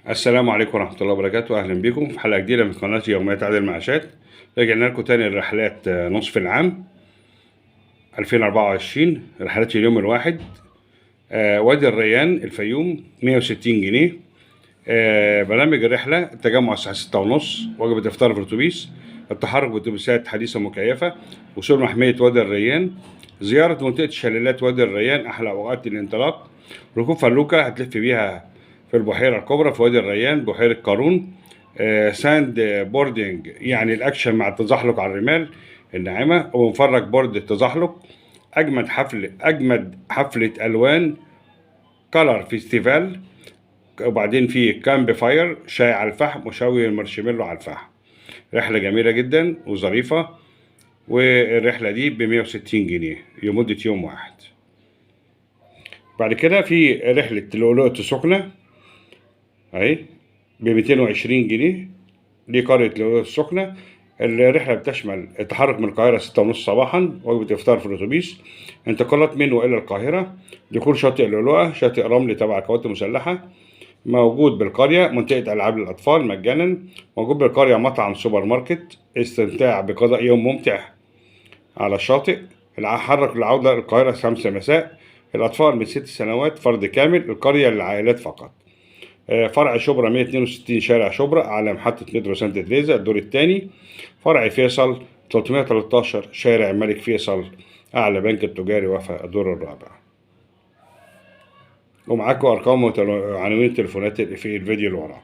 السلام عليكم ورحمة الله وبركاته. أهلا بكم في حلقة جديدة من قناة يوميات عادل المعاشات. رجعنا لكم تاني الرحلات نصف العام 2024، رحلات اليوم الواحد. وادي الريان الفيوم 160 جنيه. برنامج الرحلة: التجمع الساعة 6:30، وجبة إفطار في الأتوبيس، التحرك بأتوبيسات حديثة مكيفة، وصول محمية وادي الريان، زيارة منطقة شلالات وادي الريان أحلى أوقات الانطلاق، ركوب فلوكة هتلف بيها في البحيرة الكبرى في وادي الريان، بحيرة قارون، ساند بوردنج يعني الأكشن مع التزحلق على الرمال الناعمة، ومفرج بورد التزحلق، أجمد حفلة ألوان كولر فيستيفال، وبعدين في كامب فاير شاي على الفحم وشوي المارشميلو على الفحم. رحلة جميلة جدا وظريفة، والرحلة دي ب160 جنيه لمدة يوم واحد. بعد كده في رحلة لؤلؤة السخنة اهي ب220 جنيه لقرية لؤلؤة السخنة. الرحلة بتشمل التحرك من القاهرة 6:30 صباحا، وجبة إفطار في الأتوبيس، انتقالات من وإلى القاهرة، دخول شاطئ اللؤلؤة، شاطئ رمل تبع القوات المسلحة، موجود بالقرية منطقة ألعاب للأطفال مجانا، موجود بالقرية مطعم سوبر ماركت، استمتاع بقضاء يوم ممتع على الشاطئ. الحرك للعودة القاهرة 5 مساء، الأطفال من 6 سنوات فرد كامل، القرية للعائلات فقط. فرع شبرا 162 شارع شبرا على محطة مترو سانتا تريزا الدور الثاني. فرع فيصل 313 شارع الملك فيصل أعلى بنك التجاري وفاء الدور الرابع. ومعاكم أرقام وعناوين تليفونات في الفيديو اللي وراه.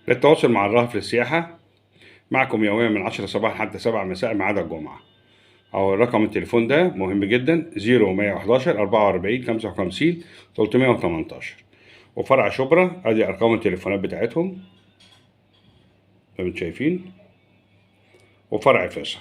للتواصل مع الرهف للسياحة معكم يوميا من 10 صباحا حتى 7 مساء ما عدا الجمعة. أو رقم التليفون ده مهم جدا: 0111 44 55 318. وفرع شبرا ادي ارقام التليفونات بتاعتهم زي ما انتم شايفين، وفرع فيصل.